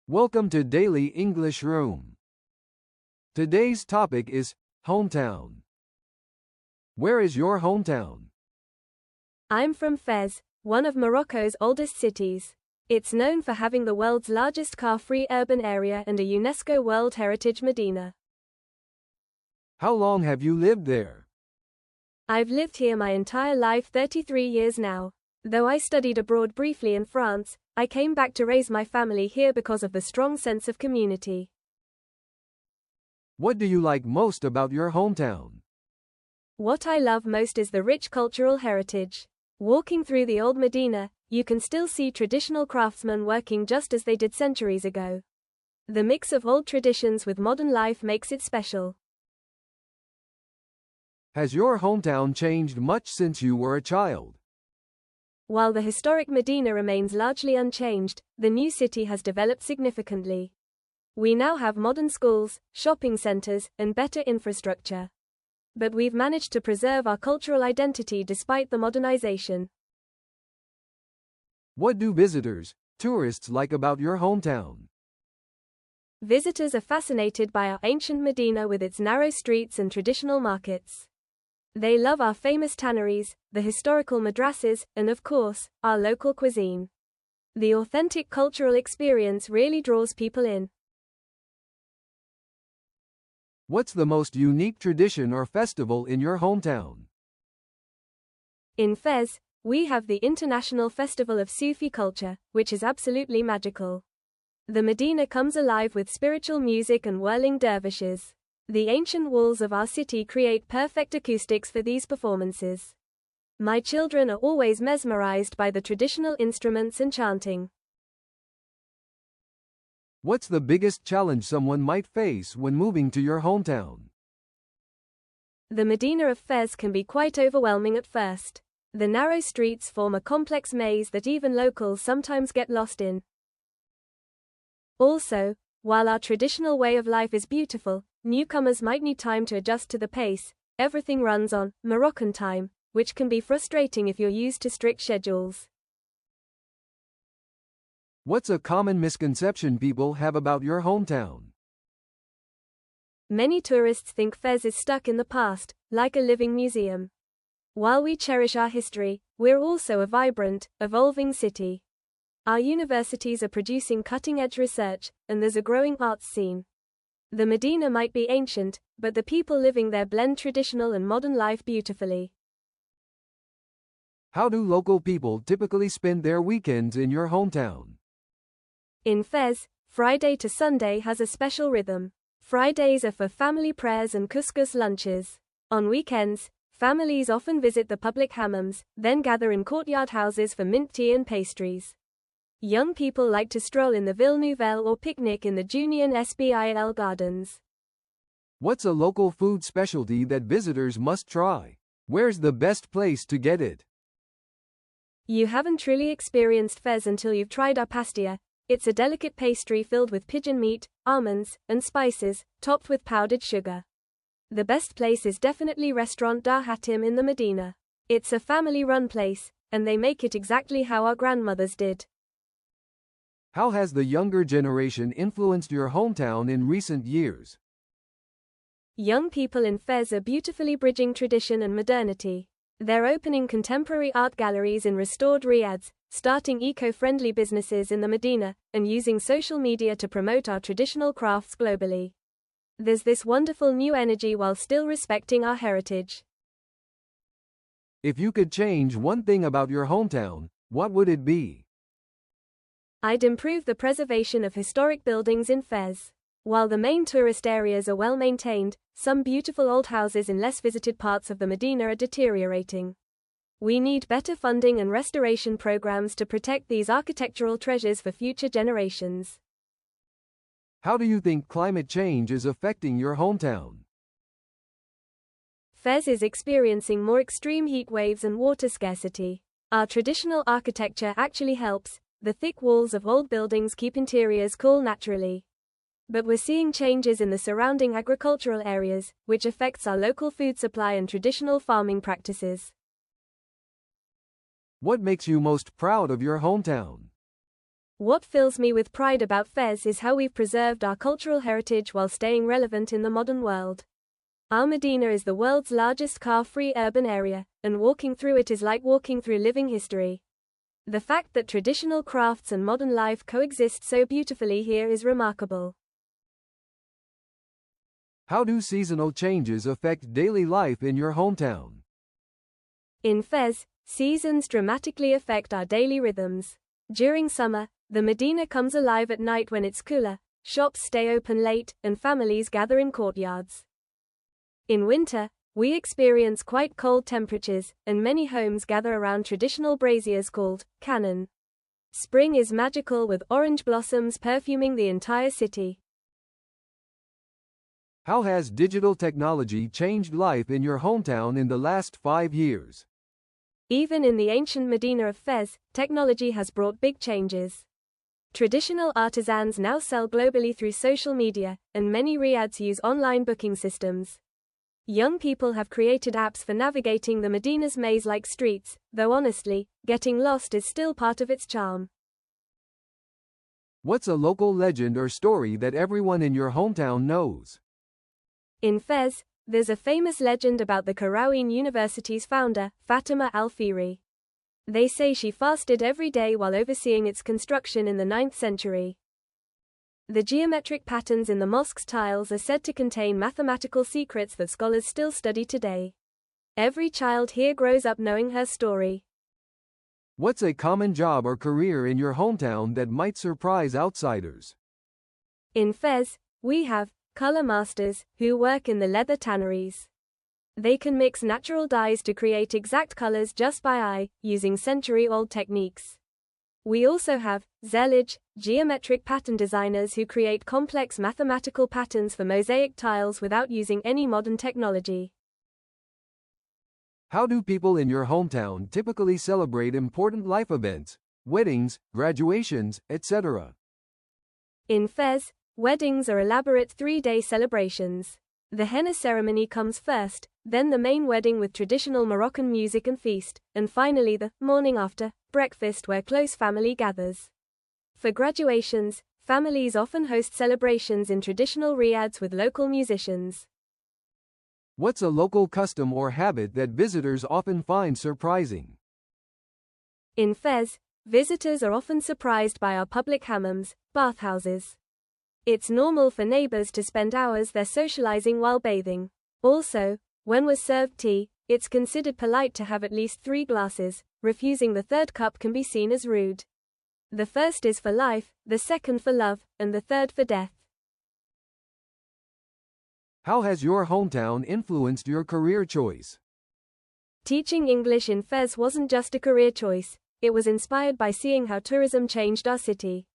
Welcome to Daily English Room. Today's topic is hometown. Where is your hometown? I'm from Fez, one of Morocco's oldest cities. It's known for having the world's largest car-free urban area and a UNESCO World Heritage Medina. How long have you lived there? I've lived here my entire life, 33 years now. Though I studied abroad briefly in France, I came back to raise my family here because of the strong sense of community. What do you like most about your hometown? What I love most is the rich cultural heritage. Walking through the old Medina, you can still see traditional craftsmen working just as they did centuries ago. The mix of old traditions with modern life makes it special. Has your hometown changed much since you were a child? While the historic Medina remains largely unchanged, the new city has developed significantly. We now have modern schools, shopping centers, and better infrastructure. But we've managed to preserve our cultural identity despite the modernization. What do visitors, tourists like about your hometown? Visitors are fascinated by our ancient Medina with its narrow streets and traditional markets. They love our famous tanneries, the historical madrasas, and of course, our local cuisine. The authentic cultural experience really draws people in. What's the most unique tradition or festival in your hometown? In Fez, we have the International Festival of Sufi Culture, which is absolutely magical. The Medina comes alive with spiritual music and whirling dervishes. The ancient walls of our city create perfect acoustics for these performances. My children are always mesmerized by the traditional instruments and chanting. What's the biggest challenge someone might face when moving to your hometown? The Medina of Fez can be quite overwhelming at first. The narrow streets form a complex maze that even locals sometimes get lost in. Also, while our traditional way of life is beautiful, newcomers might need time to adjust to the pace. Everything runs on Moroccan time, which can be frustrating if you're used to strict schedules. What's a common misconception people have about your hometown? Many tourists think Fez is stuck in the past, like a living museum. While we cherish our history, we're also a vibrant, evolving city. Our universities are producing cutting-edge research, and there's a growing arts scene. The Medina might be ancient, but the people living there blend traditional and modern life beautifully. How do local people typically spend their weekends in your hometown? In Fez, Friday to Sunday has a special rhythm. Fridays are for family prayers and couscous lunches. On weekends, families often visit the public hammams, then gather in courtyard houses for mint tea and pastries. Young people like to stroll in the Ville Nouvelle or picnic in the Junian SBIL gardens. What's a local food specialty that visitors must try? Where's the best place to get it? You haven't truly experienced Fez until you've tried our pastia. It's a delicate pastry filled with pigeon meat, almonds, and spices, topped with powdered sugar. The best place is definitely Restaurant Dar Hatim in the Medina. It's a family-run place, and they make it exactly how our grandmothers did. How has the younger generation influenced your hometown in recent years? Young people in Fez are beautifully bridging tradition and modernity. They're opening contemporary art galleries in restored riads, starting eco-friendly businesses in the Medina, and using social media to promote our traditional crafts globally. There's this wonderful new energy while still respecting our heritage. If you could change one thing about your hometown, what would it be? I'd improve the preservation of historic buildings in Fez. While the main tourist areas are well maintained, some beautiful old houses in less visited parts of the Medina are deteriorating. We need better funding and restoration programs to protect these architectural treasures for future generations. How do you think climate change is affecting your hometown? Fez is experiencing more extreme heat waves and water scarcity. Our traditional architecture actually helps. The thick walls of old buildings keep interiors cool naturally. But we're seeing changes in the surrounding agricultural areas, which affects our local food supply and traditional farming practices. What makes you most proud of your hometown? What fills me with pride about Fez is how we've preserved our cultural heritage while staying relevant in the modern world. Our Medina is the world's largest car-free urban area, and walking through it is like walking through living history. The fact that traditional crafts and modern life coexist so beautifully here is remarkable. How do seasonal changes affect daily life in your hometown? In Fez, seasons dramatically affect our daily rhythms. During summer, the Medina comes alive at night when it's cooler, shops stay open late, and families gather in courtyards. In winter, we experience quite cold temperatures, and many homes gather around traditional braziers called cannon. Spring is magical with orange blossoms perfuming the entire city. How has digital technology changed life in your hometown in the last 5 years? Even in the ancient Medina of Fez, technology has brought big changes. Traditional artisans now sell globally through social media, and many riads use online booking systems. Young people have created apps for navigating the Medina's maze-like streets, though honestly, getting lost is still part of its charm. What's a local legend or story that everyone in your hometown knows? In Fez, there's a famous legend about the Qarawiyyin University's founder, Fatima al-Fihri. They say she fasted every day while overseeing its construction in the 9th century. The geometric patterns in the mosque's tiles are said to contain mathematical secrets that scholars still study today. Every child here grows up knowing her story. What's a common job or career in your hometown that might surprise outsiders? In Fez, we have color masters who work in the leather tanneries. They can mix natural dyes to create exact colors just by eye, using century-old techniques. We also have zellage, geometric pattern designers who create complex mathematical patterns for mosaic tiles without using any modern technology. How do people in your hometown typically celebrate important life events, weddings, graduations, etc.? In Fez, weddings are elaborate 3-day celebrations. The henna ceremony comes first, then the main wedding with traditional Moroccan music and feast, and finally the morning after breakfast where close family gathers. For graduations, families often host celebrations in traditional riads with local musicians. What's a local custom or habit that visitors often find surprising? In Fez, visitors are often surprised by our public hammams, bathhouses. It's normal for neighbors to spend hours there socializing while bathing. Also, when we're served tea, it's considered polite to have at least 3 glasses. Refusing the 3rd cup can be seen as rude. The first is for life, the second for love, and the third for death. How has your hometown influenced your career choice? Teaching English in Fez wasn't just a career choice, it was inspired by seeing how tourism changed our city.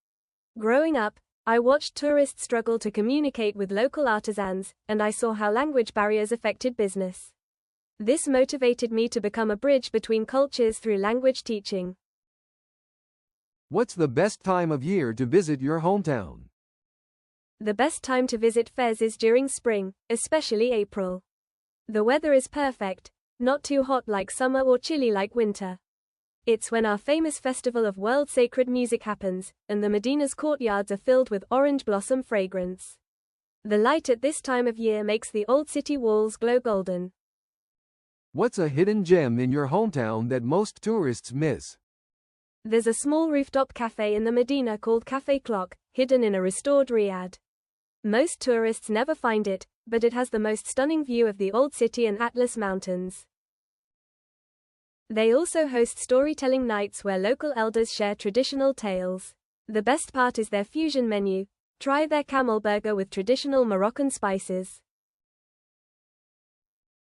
Growing up, I watched tourists struggle to communicate with local artisans, and I saw how language barriers affected business. This motivated me to become a bridge between cultures through language teaching. What's the best time of year to visit your hometown? The best time to visit Fez is during spring, especially April. The weather is perfect, not too hot like summer or chilly like winter. It's when our famous festival of world sacred music happens, and the Medina's courtyards are filled with orange blossom fragrance. The light at this time of year makes the old city walls glow golden. What's a hidden gem in your hometown that most tourists miss? There's a small rooftop cafe in the Medina called Cafe Clock, hidden in a restored riad. Most tourists never find it, but it has the most stunning view of the old city and Atlas Mountains. They also host storytelling nights where local elders share traditional tales. The best part is their fusion menu. Try their camel burger with traditional Moroccan spices.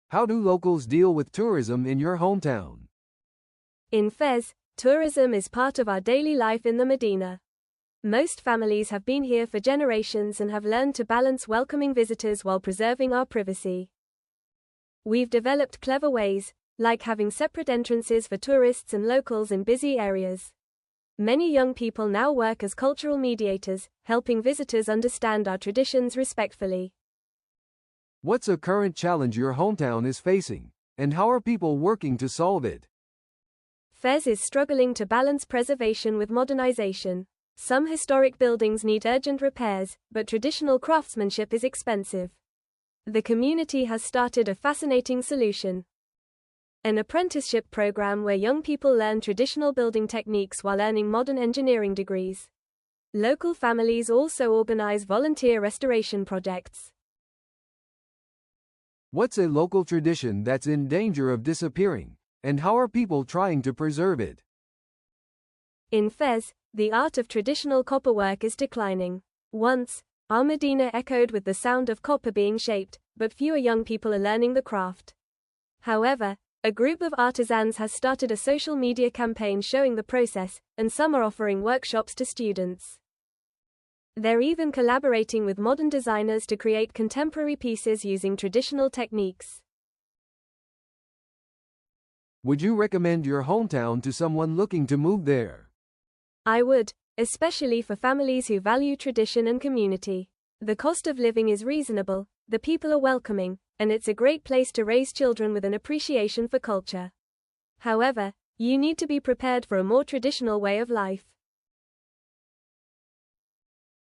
How do locals deal with tourism in your hometown? In Fez, tourism is part of our daily life in the Medina. Most families have been here for generations and have learned to balance welcoming visitors while preserving our privacy. We've developed clever ways, like having separate entrances for tourists and locals in busy areas. Many young people now work as cultural mediators, helping visitors understand our traditions respectfully. What's a current challenge your hometown is facing, and how are people working to solve it? Fez is struggling to balance preservation with modernization. Some historic buildings need urgent repairs, but traditional craftsmanship is expensive. The community has started a fascinating solution: an apprenticeship program where young people learn traditional building techniques while earning modern engineering degrees. Local families also organize volunteer restoration projects. What's a local tradition that's in danger of disappearing, and how are people trying to preserve it? In Fez, the art of traditional copperwork is declining. Once, our Medina echoed with the sound of copper being shaped, but fewer young people are learning the craft. However, a group of artisans has started a social media campaign showing the process, and some are offering workshops to students. They're even collaborating with modern designers to create contemporary pieces using traditional techniques. Would you recommend your hometown to someone looking to move there? I would, especially for families who value tradition and community. The cost of living is reasonable, the people are welcoming, and it's a great place to raise children with an appreciation for culture. However, you need to be prepared for a more traditional way of life.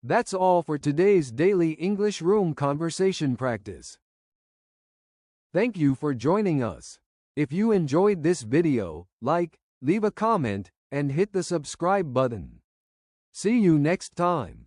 That's all for today's daily English room conversation practice. Thank you for joining us. If you enjoyed this video, like, leave a comment, and hit the subscribe button. See you next time.